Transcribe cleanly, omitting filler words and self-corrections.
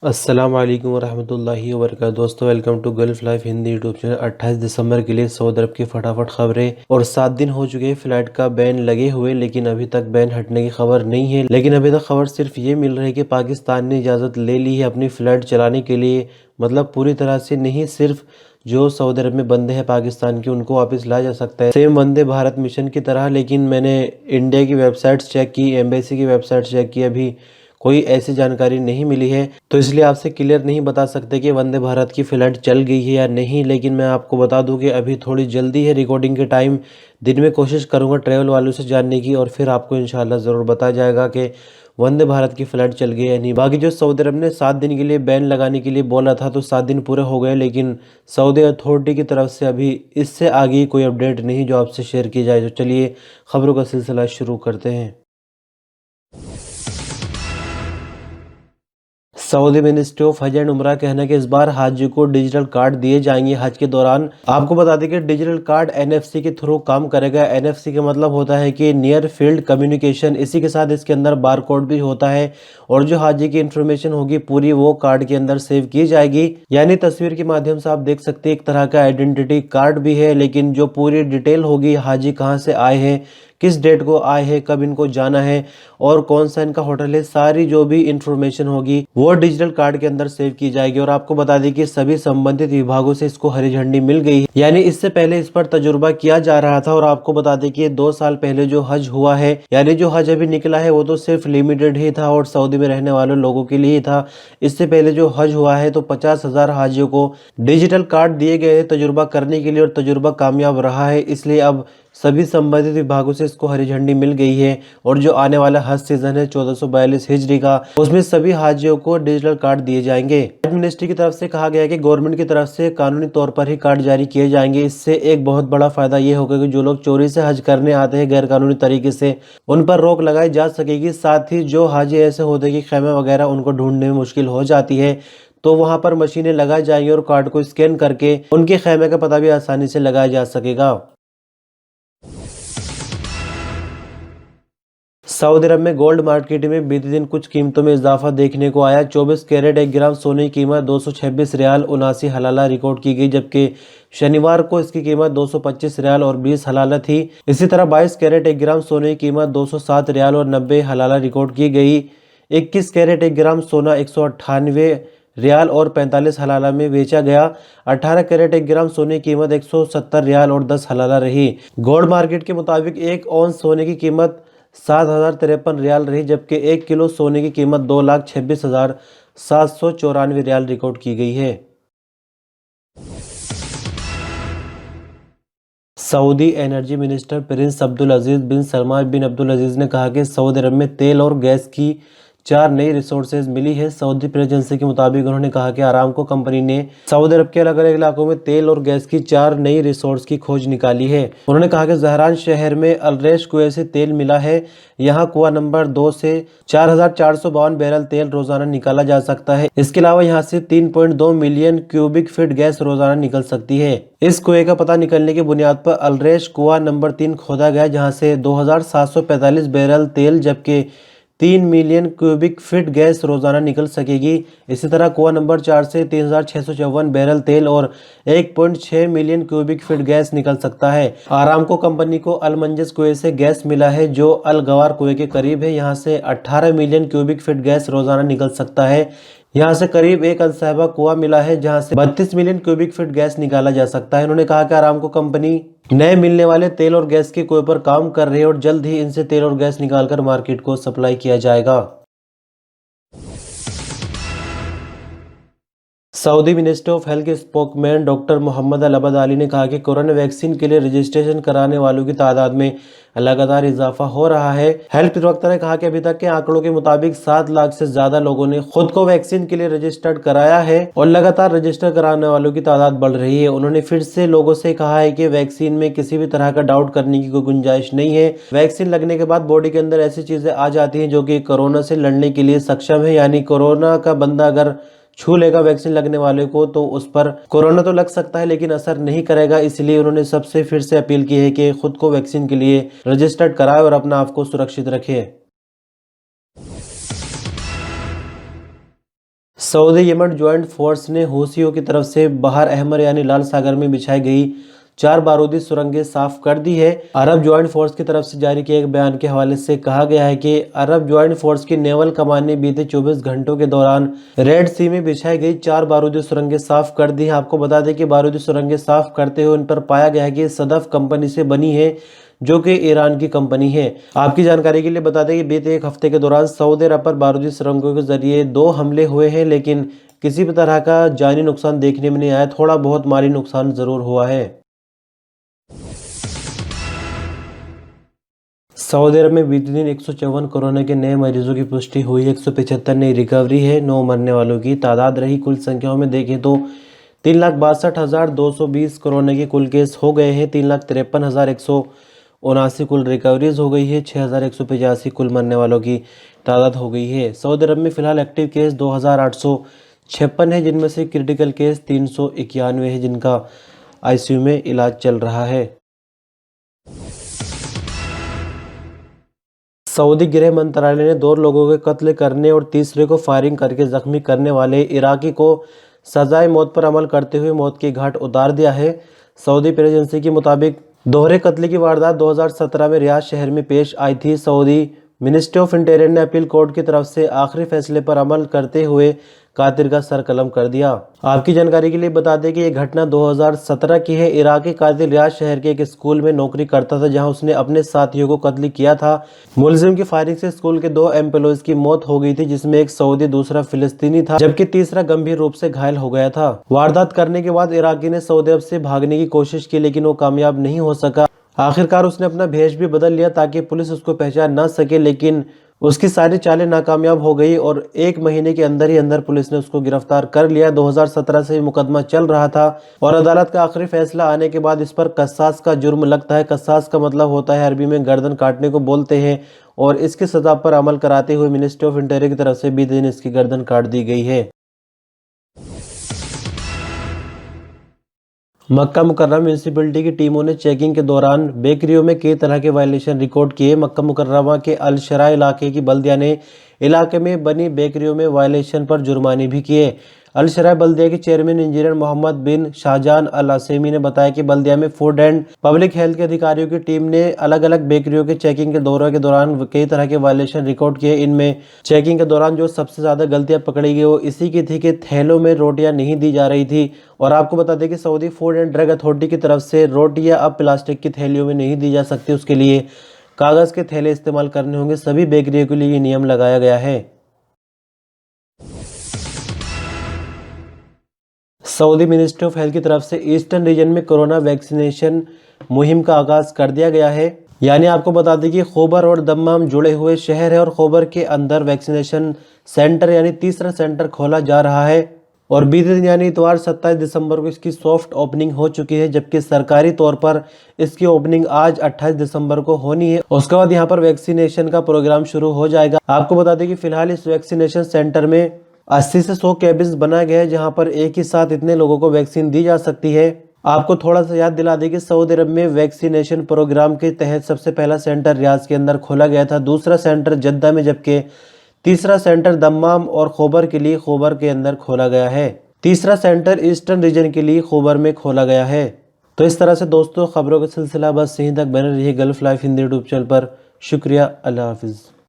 अस्सलाम वालेकुम वरहमतुल्लाहि वबरकातुहू। दोस्तों, welcome to Gulf Life Hindi YouTube channel. 28 दिसंबर के लिए सऊदी अरब की फटाफट खबरें। और 7 दिन हो चुके हैं फ्लाइट का बैन लगे हुए, लेकिन अभी तक बैन हटने की खबर नहीं है। लेकिन अभी तक खबर सिर्फ ये मिल रही है कि पाकिस्तान ने इजाज़त ले ली है अपनी फ़्लाइट चलाने के लिए। मतलब पूरी तरह से नहीं, सिर्फ जो सऊदी अरब में बंदे हैं पाकिस्तान के उनको वापस लाया जा सकता है, सेम वंदे भारत मिशन की तरह। लेकिन मैंने इंडिया की वेबसाइट्स चेक की, एम्बेसी की वेबसाइट चेक की, अभी कोई ऐसी जानकारी नहीं मिली है। तो इसलिए आपसे क्लियर नहीं बता सकते कि वंदे भारत की फ़्लाइट चल गई है या नहीं। लेकिन मैं आपको बता दूं कि अभी थोड़ी जल्दी है रिकॉर्डिंग के टाइम। दिन में कोशिश करूंगा ट्रैवल वालों से जानने की, और फिर आपको इंशाल्लाह ज़रूर बताया जाएगा कि वंदे भारत की फ़्लाइट चल गई या नहीं। बाकी जो सऊदी अरब ने 7 दिन के लिए बैन लगाने के लिए बोला था, तो 7 दिन पूरे हो गए, लेकिन सऊदी अथॉरिटी की तरफ से अभी इससे आगे कोई अपडेट नहीं जो आपसे शेयर की जाए। तो चलिए खबरों का सिलसिला शुरू करते हैं। सऊदी मिनिस्ट्री ऑफ हज एंड उमरा कहना है कि इस बार हाजी को डिजिटल कार्ड दिए जाएंगे हज के दौरान। आपको बता दें कि डिजिटल कार्ड एनएफसी के थ्रू काम करेगा। एनएफसी का मतलब होता है कि नियर फील्ड कम्युनिकेशन। इसी के साथ इसके अंदर बार कोड भी होता है, और जो हाजी की इंफॉर्मेशन होगी पूरी वो कार्ड के अंदर सेव की जाएगी। यानी तस्वीर के माध्यम से आप देख सकते हैं, एक तरह का आइडेंटिटी कार्ड भी है, लेकिन जो पूरी डिटेल होगी, हाजी कहाँ से आए हैं, किस डेट को आए हैं, कब इनको जाना है, और कौन सा इनका होटल है, सारी जो भी इंफॉर्मेशन होगी वो डिजिटल कार्ड के अंदर सेव की जाएगी। और आपको बता दें कि सभी संबंधित विभागों से इसको हरी झंडी मिल गई है। यानी इससे पहले इस पर तजुर्बा किया जा रहा था। और आपको बता दें कि 2 साल पहले जो हज हुआ है, यानी जो हज अभी निकला है, वो तो सिर्फ लिमिटेड ही था और सऊदी में रहने वाले लोगों के लिए ही था। इससे पहले जो हज हुआ है तो 50,000 हाजियों को डिजिटल कार्ड दिए गए हैं तजुर्बा करने के लिए, और तजुर्बा कामयाब रहा है। इसलिए अब सभी संबंधित विभागों से इसको हरी झंडी मिल गई है। और जो आने वाला हज सीजन है 1442 हिजरी का, उसमें सभी हाजियों को डिजिटल कार्ड दिए जाएंगे। हज मिनिस्ट्री की तरफ से कहा गया है कि गवर्नमेंट की तरफ से कानूनी तौर पर ही कार्ड जारी किए जाएंगे। इससे एक बहुत बड़ा फायदा ये होगा कि जो लोग चोरी से हज करने आते हैं गैर कानूनी तरीके से, उन पर रोक लगाई जा सकेगी। साथ ही जो हाजी ऐसे होते कि खेमे वगैरह उनको ढूंढने में मुश्किल हो जाती है, तो वहां पर मशीनें लगाई जाएंगी और कार्ड को स्कैन करके उनके खेमे का पता भी आसानी से लगाया जा सकेगा। सऊदी अरब में गोल्ड मार्केट में बीते दिन कुछ कीमतों में इजाफा देखने को आया। 24 कैरेट 1 ग्राम सोने की कीमत 226 रियाल 79 हलाला रिकॉर्ड की गई, जबकि शनिवार को इसकी कीमत 225 रियाल और 20 हलाला थी। इसी तरह 22 कैरेट 1 ग्राम सोने की कीमत 207 रियाल और 90 हलाला रिकॉर्ड की गई। 21 कैरेट 1 ग्राम सोना 198 रियाल और 45 हलाला में बेचा गया। 18 कैरेट 1 ग्राम सोने की कीमत 170 रियाल और 10 हलाला रही। गोल्ड मार्केट के मुताबिक 1 औंस सोने की कीमत 7,053 रियाल रही, जबकि 1 किलो सोने की कीमत 2,26,794 रियाल रिकॉर्ड की गई है। Saudi energy minister prince Abdul Aziz bin Salman bin Abdul Aziz ने कहा कि सऊदी अरब में तेल और गैस की 4 नई रिसोर्सेज मिली है। सऊदी प्रेस एजेंसी के मुताबिक उन्होंने कहा कि अरामको कंपनी ने सऊदी अरब के अलग अलग इलाकों में तेल और गैस की 4 नई रिसोर्स की खोज निकाली है। उन्होंने कहा कि जहरान शहर में अलरेश कुएं से तेल मिला है। यहाँ कुआं नंबर 2 से 4,452 बैरल तेल रोजाना निकाला जा सकता है। इसके अलावा यहाँ से 3.2 मिलियन क्यूबिक फीट गैस रोजाना निकल सकती है। इस कुएं का पता निकलने की बुनियाद पर अलरेश कुआं नंबर 3 खोदा गया, जहाँ से 2,745 बैरल तेल जबकि 3 मिलियन क्यूबिक फीट गैस रोजाना निकल सकेगी। इसी तरह कुआं नंबर 4 से 3,654 बैरल तेल और 1.6 मिलियन क्यूबिक फीट गैस निकल सकता है। आरामको कंपनी को अल मंजस कुएं से गैस मिला है, जो अल गवार कुएं के करीब है। यहाँ से 18 मिलियन क्यूबिक फीट गैस रोजाना निकल सकता है। यहाँ से करीब एक अलसाहबा कुआं मिला है, जहाँ से 32 मिलियन क्यूबिक फीट गैस निकाला जा सकता है। उन्होंने कहा कि आरामको कंपनी नए मिलने वाले तेल और गैस के कुएं पर काम कर रही है, और जल्द ही इनसे तेल और गैस निकालकर मार्केट को सप्लाई किया जाएगा। सऊदी मिनिस्ट्री ऑफ हेल्थ के स्पोकमैन डॉक्टर मोहम्मद अल अबद अली ने कहा कि कोरोना वैक्सीन के लिए रजिस्ट्रेशन कराने वालों की तादाद में लगातार इजाफा हो रहा है। हेल्थ प्रवक्ता ने कहा कि अभी तक के आंकड़ों के मुताबिक 7 लाख से ज्यादा लोगों ने खुद को वैक्सीन के लिए रजिस्टर्ड कराया है, और लगातार रजिस्टर कराने वालों की तादाद बढ़ रही है। उन्होंने फिर से लोगों से कहा है कि वैक्सीन में किसी भी तरह का डाउट करने की कोई गुंजाइश नहीं है। वैक्सीन लगने के बाद बॉडी के अंदर ऐसी चीजें आ जाती हैं जो कि कोरोना से लड़ने के लिए सक्षम है। यानी कोरोना का बंदा अगर छू लेगा वैक्सीन लगने वाले को, तो उस पर कोरोना तो लग सकता है लेकिन असर नहीं करेगा। इसलिए उन्होंने सबसे फिर से अपील की है कि खुद को वैक्सीन के लिए रजिस्टर्ड कराए और अपना आप को सुरक्षित रखे। सऊदी यमन ज्वाइंट फोर्स ने हूथियों की तरफ से बहर अहमर यानी लाल सागर में बिछाई गई 4 बारूदी सुरंगें साफ कर दी है। अरब ज्वाइंट फोर्स की तरफ से जारी किए एक बयान के हवाले से कहा गया है कि अरब ज्वाइंट फोर्स की नेवल कमान ने बीते 24 घंटों के दौरान रेड सी में बिछाई गई 4 बारूदी सुरंगें साफ कर दी हैं। आपको बता दें कि बारूदी सुरंगें साफ करते हुए उन पर पाया गया है कि सदफ कंपनी से बनी है, जो कि ईरान की कंपनी है। आपकी जानकारी के लिए बता दें कि बीते एक हफ्ते के दौरान सऊदी अरब पर बारूदी सुरंगों के जरिए 2 हमले हुए हैं, लेकिन किसी भी तरह का जानी नुकसान देखने में नहीं आया। थोड़ा बहुत माली नुकसान जरूर हुआ है। सऊदी अरब में बीते दिन 154 कोरोना के नए मरीजों की पुष्टि हुई, 175 नई रिकवरी है। 9 मरने वालों की तादाद रही। कुल संख्याओं में देखें तो 3,62,220 कोरोना के कुल केस हो गए हैं। 3,53,179 कुल रिकवरीज हो गई है। 6,185 कुल मरने वालों की तादाद हो गई है। सऊदी अरब में फिलहाल एक्टिव केस 2,856 है, जिनमें से क्रिटिकल केस 391 है, जिनका आईसीयू में इलाज चल रहा है। सऊदी गृह मंत्रालय ने 2 लोगों के कत्ल करने और तीसरे को फायरिंग करके जख्मी करने वाले इराकी को सजाए मौत पर अमल करते हुए मौत की घाट उतार दिया है। सऊदी प्रेस एजेंसी के मुताबिक दोहरे कत्ल की वारदात 2017 में रियाद शहर में पेश आई थी। सऊदी मिनिस्ट्री ऑफ इंटीरियर ने अपील कोर्ट की तरफ से आखिरी फैसले पर अमल करते हुए कातिल का सर कलम कर दिया। आपकी जानकारी के लिए बता दें कि यह घटना 2017 की है। इराकी कातिल रियाद शहर के एक स्कूल में नौकरी करता था, जहां उसने अपने साथियों को कत्ल किया था। मुलजिम की फायरिंग से स्कूल के 2 एम्प्लॉयज की मौत हो गई थी, जिसमें एक सऊदी दूसरा फिलिस्तीनी था, जबकि तीसरा गंभीर रूप से घायल हो गया था। वारदात करने के बाद इराकी ने सऊदी अरब से भागने की कोशिश की, लेकिन वो कामयाब नहीं हो सका। आखिरकार उसने अपना भेष भी बदल लिया ताकि पुलिस उसको पहचान ना सके, लेकिन उसकी सारी चालें नाकामयाब हो गई और 1 महीने के अंदर ही अंदर पुलिस ने उसको गिरफ्तार कर लिया। 2017 से मुकदमा चल रहा था और अदालत का आखिरी फैसला आने के बाद इस पर कसास का जुर्म लगता है। कसास का मतलब होता है अरबी में गर्दन काटने को बोलते हैं, और इसकी सजा पर अमल कराते हुए मिनिस्ट्री ऑफ इंटीरियर की तरफ से बीते दिन इसकी गर्दन काट दी गई है। मक्का मुकर्रमा म्यूनिसिपैलिटी की टीमों ने चेकिंग के दौरान बेकरियों में कई तरह के वायलेशन रिकॉर्ड किए। मक्का मुकर्रमा के अल शरा इलाके की बल्दिया ने इलाके में बनी बेकरियों में वायलेशन पर जुर्माने भी किए। अल शरा बल्दिया के चेयरमैन इंजीनियर मोहम्मद बिन शाहजान अल असेमी ने बताया कि बल्दिया में फूड एंड पब्लिक हेल्थ के अधिकारियों की टीम ने अलग अलग बेकरियों के चेकिंग के दौरे के दौरान कई तरह के वायलेशन रिकॉर्ड किए। इनमें चेकिंग के दौरान जो सबसे ज्यादा गलतियां पकड़ी गई वो इसी की थी कि थैलों में रोटियां नहीं दी जा रही थी। और आपको बता दें कि Saudi food and drug authority की तरफ से रोटियां अब प्लास्टिक की थैलियों में नहीं दी जा सकती, उसके लिए कागज के थैले इस्तेमाल करने होंगे। सभी बेकरियों के लिए ये नियम लगाया गया है। सऊदी मिनिस्ट्री ऑफ हेल्थ की तरफ से ईस्टर्न रीजन में कोरोना वैक्सीनेशन मुहिम का आगाज कर दिया गया है। यानी आपको बता दें कि खैबर और दम्माम जुड़े हुए शहर है और खैबर के अंदर वैक्सीनेशन सेंटर यानी तीसरा सेंटर खोला जा रहा है। और बीते दिन यानी इतवार 27 दिसंबर को इसकी सॉफ्ट ओपनिंग हो चुकी है, जबकि सरकारी तौर पर इसकी ओपनिंग आज 28 दिसंबर को होनी है। उसके बाद यहाँ पर वैक्सीनेशन का प्रोग्राम शुरू हो जाएगा। आपको बता दें कि फिलहाल इस वैक्सीनेशन सेंटर में 80 से 100 केबिन्स बनाए गए हैं, जहां पर एक ही साथ इतने लोगों को वैक्सीन दी जा सकती है। आपको थोड़ा सा याद दिला दें कि सऊदी अरब में वैक्सीनेशन प्रोग्राम के तहत सबसे पहला सेंटर रियाद के अंदर खोला गया था, दूसरा सेंटर जद्दा में, जबकि तीसरा सेंटर दम्माम और खैबर के लिए खैबर के अंदर खोला गया है। तीसरा सेंटर ईस्टर्न रीजन के लिए खैबर में खोला गया है। तो इस तरह से दोस्तों खबरों का सिलसिला बस यहीं तक बने रहिए gulf Life Hindi YouTube channel पर। शुक्रिया, अल्लाह हाफिज़।